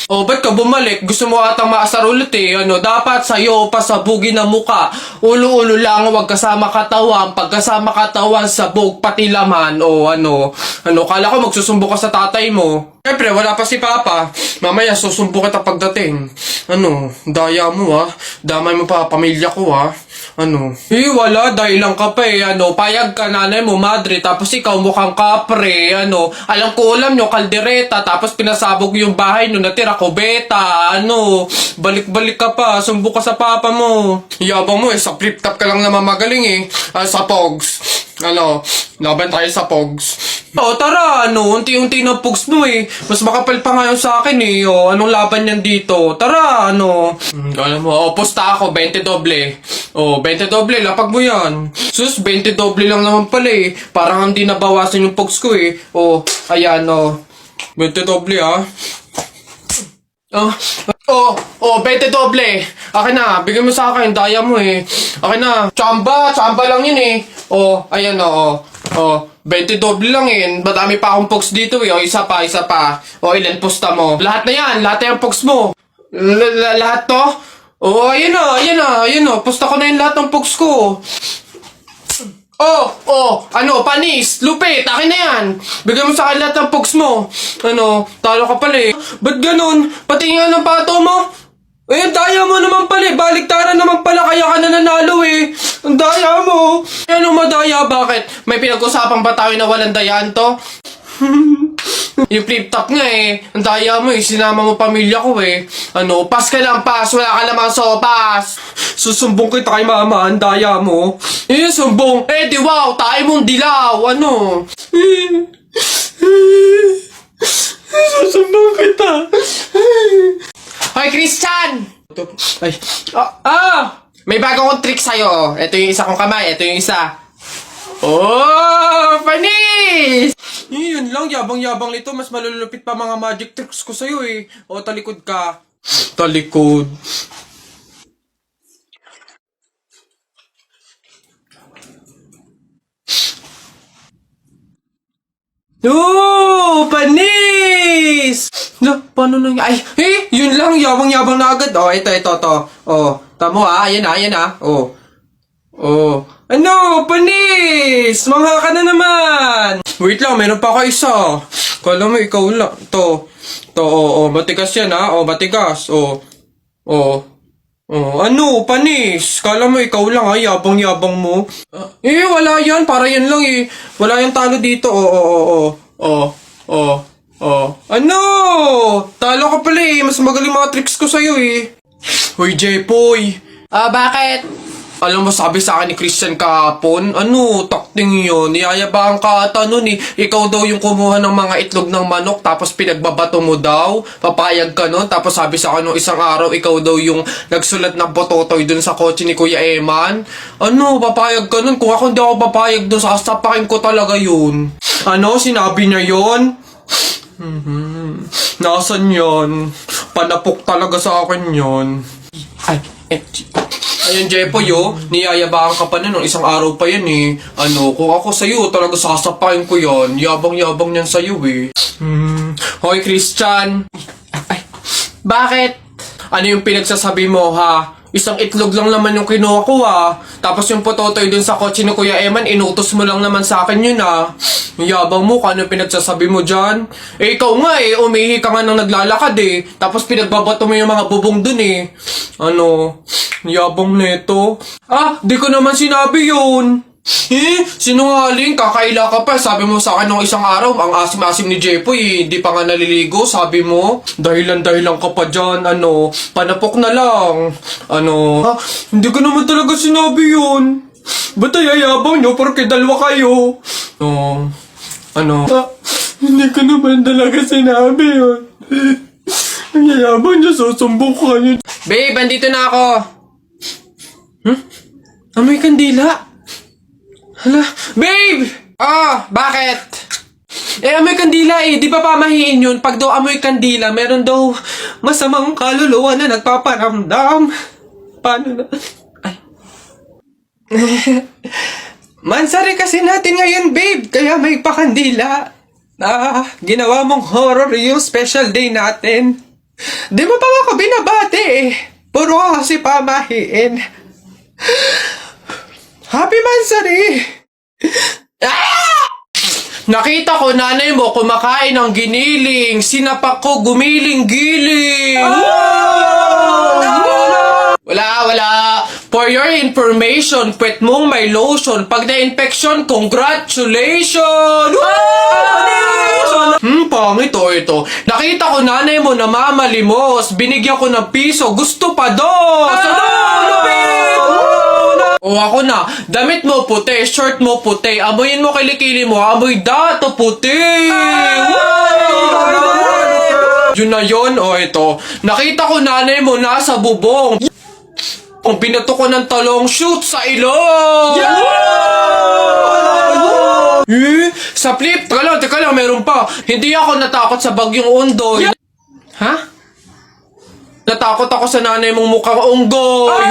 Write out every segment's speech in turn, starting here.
Oh, ba't ka bumalik? Gusto mo atang maasar ulit eh. Dapat sa'yo pasabugin na muka. Ulo-ulo lang, wag kasama katawan. Pagkasama katawan, sabog, pati laman. Kala ko magsusumbo ka sa tatay mo. Siyempre, wala pa si Papa. Mamaya, susumbo kita pagdating. Daya mo ah. Damay mo pa pamilya ko ah. Wala, dahil lang ka pa eh. Payag ka nanay mo, madre, tapos ikaw mukhang kapre. Alam ko ulam nyo, kaldereta, tapos pinasabog yung bahay nyo, natira kubeta. Balik-balik ka pa, sumbo ka sa papa mo. Yabang mo eh, sa flip-top ka lang naman magaling eh. Sa Pogs. Laban tayo sa Pogs. Tara, unti-unti na Pogs mo eh. Mas makapal pa ngayon sa akin eh. Anong laban yan dito? Tara, alam mo, pusta ako, 20 doble. 20 doble, lapag mo yan. Sus, 20 doble lang naman pala eh. Parang hindi nabawasan yung Pogs ko eh. Ayan, 20 doble ah. 20 doble. Akin na, bigyan mo sa akin, daya mo eh. Akin na, tsamba lang yun eh. Ayan 20 doble lang eh. Madami pa akong Pogs dito eh. Isa pa. Ilan pusta mo? Lahat na yan yung Pogs mo. Lahat to? Ayan na. Pusta ko na yung lahat ng Pogs ko. Panis, lupit, akin na yan. Bigyan mo sa akin lahat ng Pogs mo. Talo ka pala eh. Ba't ganun? Pati nga ng pato mo. Daya mo naman pala eh. Baliktaran naman pala, kaya ka na nanalo eh. Ang daya mo. Madaya, bakit? May pinag-usapang ba tayo na walang dayaan to? Yung flip-top nga eh. Ang daya mo eh. Sinama mo pamilya ko eh. Pas ka lang, pas. Wala ka namang sopas. Susumbong kita kay mama. Ang daya mo. Sumbong. Di wow. Tayo mong dilaw. Susumbong kita. Hoy, Christian! May bago akong trick sa'yo. Ito yung isa kong kamay. Ito yung isa. Panis! Yun lang, yabang-yabang nito. Mas malulupit pa mga magic tricks ko sa'yo eh. Talikod ka. Talikod. Panis! Paano na yun lang, yabang-yabang na agad. Ito. Tamo ayan na. Panis! Mangha ka na naman! Wait lang, meron pa ka isa. Kala mo, ikaw lang. Matigas yan ha. Matigas. Panis? Kala mo, ikaw lang ha. Yabang-yabang mo. Wala yan. Para yan lang eh. Wala yung talo dito. Talo ka pala eh. Mas magaling mga tricks ko sa'yo eh. Hoy, Jepoy. Bakit? Alam mo, sabi sa akin ni Christian kahapon, takting yun, niyayabang ka ata nun eh. Ikaw daw yung kumuha ng mga itlog ng manok, tapos pinagbabato mo daw. Papayag ka nun, tapos sabi sa akin nung isang araw, ikaw daw yung nagsulat ng bototoy dun sa kotse ni Kuya Eman. Papayag ka nun? Kung ako hindi ako papayag dun, sasapakin ko talaga yun. Sinabi niya yun? Nasaan yun? Panapok talaga sa akin yun. Ayun, Jepoy, niyayabaan ka pa nun, isang araw pa yan eh. Kung ako sa'yo, talaga sasapain ko yan. Yabang-yabang yan sa'yo eh. Hoy, Christian. Bakit? Ano yung pinagsasabi mo, ha? Isang itlog lang naman yung kinuha ko, ha? Tapos yung pototoy dun sa kotse ni Kuya Eman, inutos mo lang naman sa akin yun, ha? Yabang mo, ano yung pinagsasabi mo dyan? Ikaw nga eh, umihi ka nga nang naglalakad eh. Tapos pinagbabato mo yung mga bubong dun eh. Yabang neto. Di ko naman sinabi yun. Sinungaling, kakaila ka pa. Sabi mo sa akin nung isang araw, ang asim-asim ni Jepoy, hindi pa nga naliligo, sabi mo. Dahilan ka pa dyan, panapok na lang. Hindi ko naman talaga sinabi yun. Ba't ayayabang nyo, porque dalawa kayo? Hindi ko naman talaga sinabi yun. Ang yayabang nyo, susumbong ko kayo. Babe, andito na ako. Amoy kandila. Hala, babe! Bakit? Amoy kandila eh. Di ba pamahiin yun? Pag daw amoy kandila, meron daw masamang kaluluwa na nagpaparamdam. Paano na? Mansari kasi natin ngayon, babe. Kaya may pakandila. Ginawa mong horror yung special day natin. Di mo pa ako binabati eh. Puro ka kasi pamahiin. Happy Mansari! Nakita ko nanay mo kumakain ng giniling. Sinapak ko gumiling-giling. Wala. For your information, pwet mong may lotion. Pag na-infection, congratulations! Pangit ito. Nakita ko nanay mo namamalimos. Binigyan ko ng piso. Gusto pa doon! O ako na, damit mo puti, shirt mo puti, amoyin mo kilikili mo, amoy dato puti! Yun na yun, o ito. Nakita ko nanay mo nasa bubong. Kung binato ko ng talong, shoot sa ilong! Sa flip, teka lang, meron pa. Hindi ako natakot sa bagyong Ondoy. Ha? Natakot ako sa nanay mong mukhang unggoy.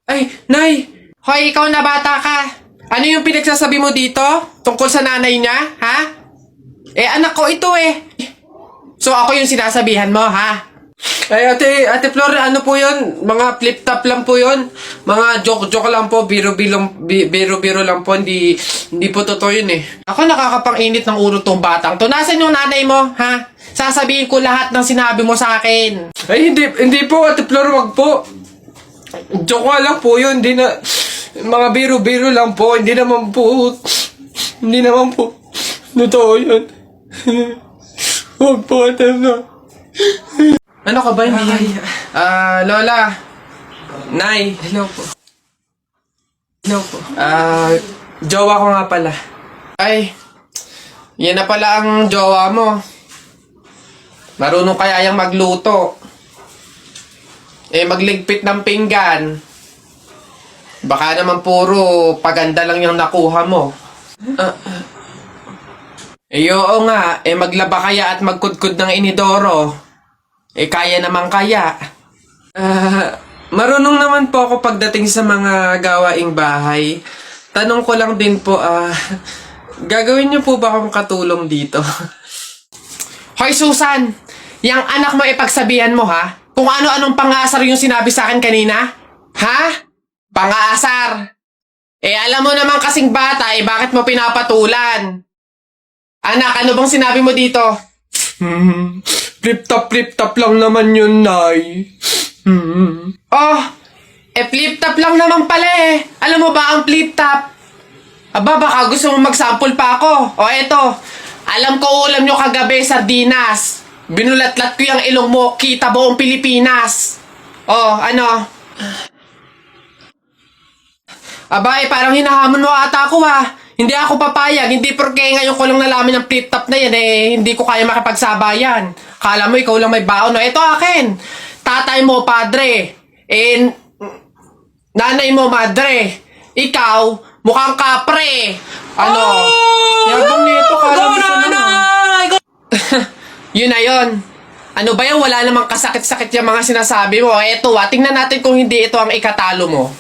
Ay, Nay! Hoy, ikaw na bata ka. Ano yung pinagsasabi mo dito? Tungkol sa nanay niya, ha? Anak ko ito eh. So, ako yung sinasabihan mo, ha? Ay, Ate Flor, ano po yun? Mga flip-top lang po yun. Mga joke-joke lang po. Biro-biro lang po. Hindi po totoo yun eh. Ako nakakapang-init ng ulo tong batang to. Nasaan yung nanay mo, ha? Sasabihin ko lahat ng sinabi mo sa akin. Ay, hindi po, Ate Flor, wag po. Joke lang po yun. Hindi na... Mga biro-biro lang po. Hindi naman po... Totoo yun. Huwag po, Ate Flor. Ano ka ba? Hindi. Lola. Nay. Hello po. Jowa ko nga pala. Ay, yan na pala ang jowa mo. Marunong kaya yung magluto. Magligpit ng pinggan. Baka naman puro paganda lang yung nakuha mo. Oo nga, maglaba kaya at magkudkod ng inidoro. Kaya naman kaya. Marunong naman po ako pagdating sa mga gawaing bahay. Tanong ko lang din po, gagawin niyo po ba akong katulong dito? Hoy Susan! Yang anak mo ipagsabihan mo ha? Kung ano-anong pangasar yung sinabi sa akin kanina? Ha? Pangasar! Alam mo naman kasing bata, bakit mo pinapatulan? Anak, ano bang sinabi mo dito? Flip-top lang naman yun, Nay. Oh, flip-top lang naman pala eh. Alam mo ba ang flip-top? Aba, baka gusto mo mag-sample pa ako. O eto, alam ko ulam nyo kagabi, sardinas. Binulatlat ko yung ilong mo, kita buong Pilipinas. Oh, ano? Aba, parang hinahamon mo ata ako ha. Hindi ako papayag, hindi porke ngayon ko lang nalaman ng flip-top na yan hindi ko kaya makipagsabayan. Kala mo ikaw lang may baon, no? Ito akin. Tatay mo, padre. Nanay mo, madre. Ikaw, mukhang kapre. Ano? Yabang nito, kala mo siya naman. Yun na yun. Ano ba yan? Wala namang kasakit-sakit yung mga sinasabi mo. Eto tingnan natin kung hindi ito ang ikatalo mo.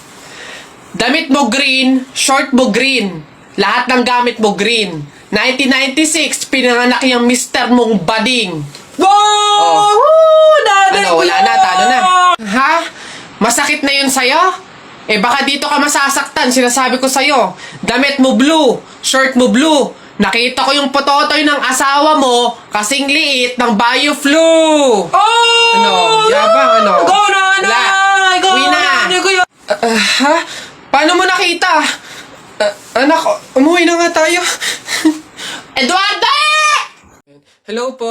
Damit mo green, short mo green. Lahat ng gamit mo green. 1996, pinanganak yung mister mong bading. Wow! Ano, wala na, talo na. Ha? Masakit na yun sa'yo? Baka dito ka masasaktan, sinasabi ko sa'yo. Damit mo blue, shirt mo blue. Nakita ko yung pototoy ng asawa mo kasing liit ng BioFlu. Ano? Yabang, ano? Go na, Nay! Go Uwi na! Ha? Paano mo nakita? Anak, umuwi na nga tayo. Eduardo! Hello po,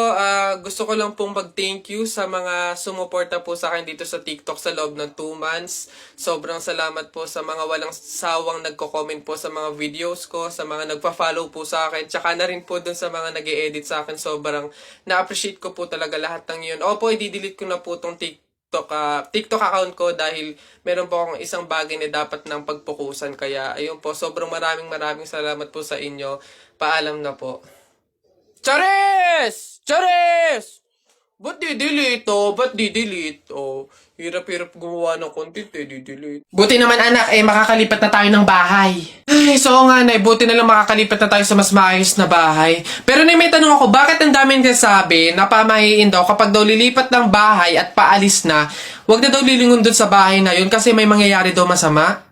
gusto ko lang pong mag-thank you sa mga sumuporta po sa akin dito sa TikTok sa loob ng 2 months. Sobrang salamat po sa mga walang sawang nagko-comment po sa mga videos ko, sa mga nagpa-follow po sa akin, tsaka na rin po dun sa mga nag-e-edit sa akin. Sobrang na-appreciate ko po talaga lahat ng yun. Opo, i-delete ko na po tong TikTok account ko dahil meron po akong isang bagay na dapat nang pagpukusan. Kaya ayun po, sobrang maraming salamat po sa inyo. Paalam na po. Charis! Charis! Ba't di-delete, oh? Ba't di-delete, oh? Hirap-hirap gumawa ng content, di-delete. Buti naman, anak, makakalipat na tayo ng bahay. Ay, so nga, Nay, buti na lang makakalipat na tayo sa mas maayos na bahay. Pero Nay, may tanong ako, bakit ang daming nasabi na pamahiin daw kapag daw lilipat ng bahay at paalis na, wag na daw lilingon dun sa bahay na yun kasi may mangyayari daw masama?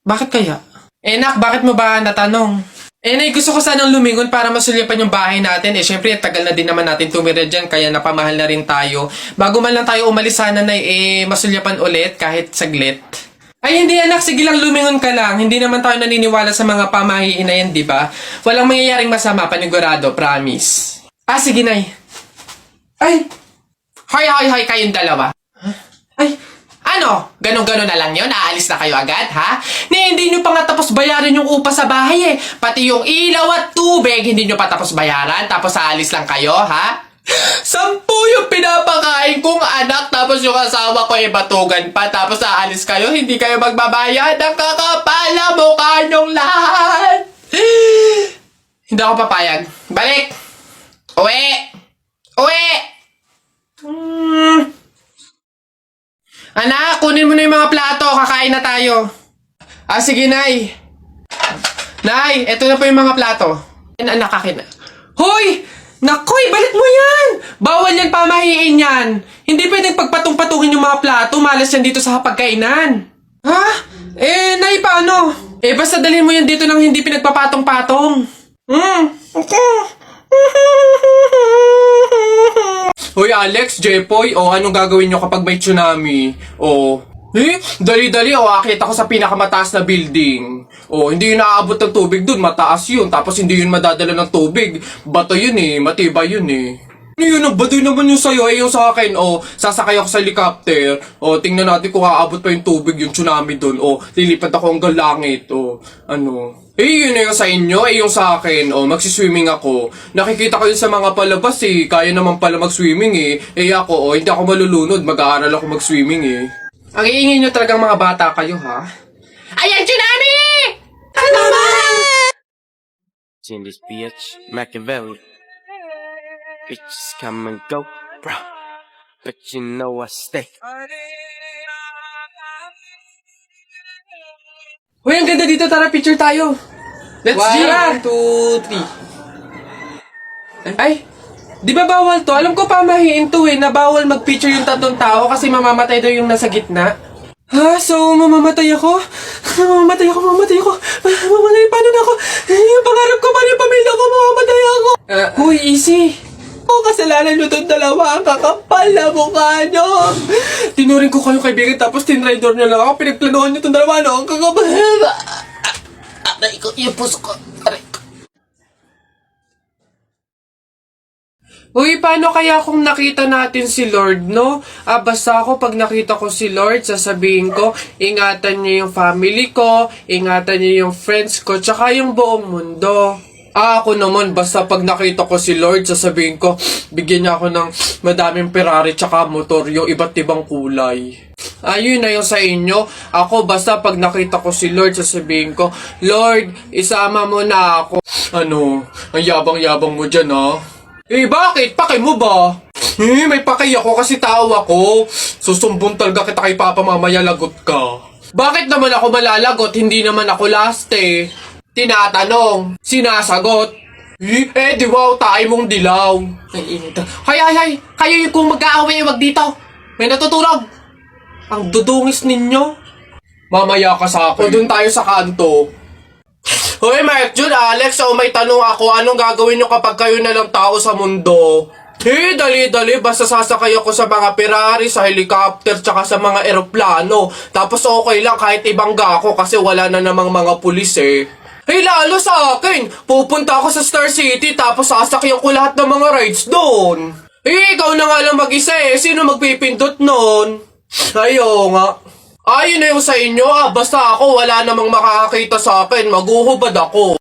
Bakit kaya? Nak, bakit mo ba natanong? Nay, gusto ko sanang lumingon para masulyapan yung bahay natin. Syempre, tagal na din naman natin tumira dyan, kaya napamahal na rin tayo. Bago man lang tayo umalis sana, Nay, masulyapan ulit kahit saglit. Ay, hindi anak, sige lang, lumingon ka lang. Hindi naman tayo naniniwala sa mga pamahiin na yan, di ba? Walang mangyayaring masama, panigurado, promise. Sige, Nay. Ay! Hoy, kayong dalawa. Ay! Ano? Ganon-ganon na lang yun? Aalis na kayo agad, ha? Hindi nyo pa nga tapos bayaran yung upa sa bahay, eh. Pati yung ilaw at tubig, hindi nyo pa tapos bayaran, tapos aalis lang kayo, ha? 10 yung pinapakain kong anak, tapos yung asawa ko batugan pa, tapos aalis kayo, hindi kayo magbabayad. Ang kakapal na mukha nyong lahat. Hindi ako papayag. Balik! Uwi! Anak, kunin mo na yung mga plato. Kakain na tayo. Sige, Nay. Nay, eto na po yung mga plato. Anak, akin na. Hoy! Nakoy, balik mo yan! Bawal yan, pamahiin yan. Hindi pwedeng pagpatong-patungin yung mga plato. Malas yan dito sa pagkainan. Ha? Nay, paano? Basta dalhin mo yan dito nang hindi pinagpapatong-patong. Hoy Alex, Jepoy, anong gagawin nyo kapag may tsunami? Dali-dali, akit ako sa pinakamataas na building. Hindi yun naaabot ng tubig dun, mataas yun. Tapos hindi yun madadala ng tubig. Bato yun matibay yun Ano yun, ang baduy naman yung sa'yo, yung sa akin, sasakay ako sa helicopter. Tingnan natin kung aabot pa yung tubig, yung tsunami dun. Lilipad ako hanggang langit, yun na yung sa inyo, yung sa akin, magsiswimming ako. Nakikita ko yun sa mga palabas, kaya naman pala mag-swimming, ako, hindi ako malulunod, mag-aaral ako mag-swimming, Ang iingay nyo talagang mga bata kayo, ha? Ayan, tsunami! Ano ba? In this bitch, Machiavelli. Bitches come and go, bro. But you know I stay. Uy, ang ganda dito. Tara, picture tayo. Let's go. 1, 2, 3. Ay, di ba bawal to? Alam ko pamahiin to na bawal mag-picture yung tatlong tao kasi mamamatay daw yung nasa gitna. So mamamatay ako? Mamamatay, paano na ako? Yung pangarap ko, paano yung pamilya ko, mamamatay ako? Huy, easy. Kasalanan nyo itong dalawa, ang kakapal na mukha nyo. Tinuring ko kayong kaibigan tapos tinraidor nyo lang ako, pinagplanuhan nyo itong dalawa, ang kakapal. Aray ko, yung puso ko. Aray ko. Uy, paano kaya kung nakita natin si Lord, no? Basta ako pag nakita ko si Lord, sasabihin ko, ingatan niya yung family ko, ingatan niya yung friends ko, tsaka yung buong mundo. Ako naman, basta pag nakita ko si Lord, sasabihin ko, bigyan niya ako ng madaming Ferrari tsaka motor, yung iba't ibang kulay. Ayun na yung sa inyo. Ako, basta pag nakita ko si Lord, sasabihin ko, Lord, isama mo na ako. Ano? Ang yabang-yabang mo dyan, ha? Bakit? Paki mo ba? May paki ako kasi tao ako. Susumbong talaga kita kay Papa mamaya, lagot ka. Bakit naman ako malalagot? Hindi naman ako last, Tinatanong, sinasagot. Di wow, tayo mong dilaw. Ay, init. Hay, kayo yung kung mag-aaway, wag dito. May natutulog. Ang dudungis ninyo. Mamaya ka sa akin. Doon tayo sa kanto. Hoy, Mark, Jun, Alex, may tanong ako. Anong gagawin nyo kapag kayo na lang tao sa mundo? Dali-dali, basta sasakay ako sa mga Ferrari, sa helicopter, tsaka sa mga eroplano. Tapos okay lang kahit ibangga ako kasi wala na namang mga pulis, lalo sa akin. Pupunta ako sa Star City tapos sasakyan ko lahat ng mga rides doon. Ikaw na nga lang mag-isa Sino magpipindot nun? Ayo nga. Ayun na yung sa inyo Basta ako wala namang makakakita sa akin. Maguhubad ako.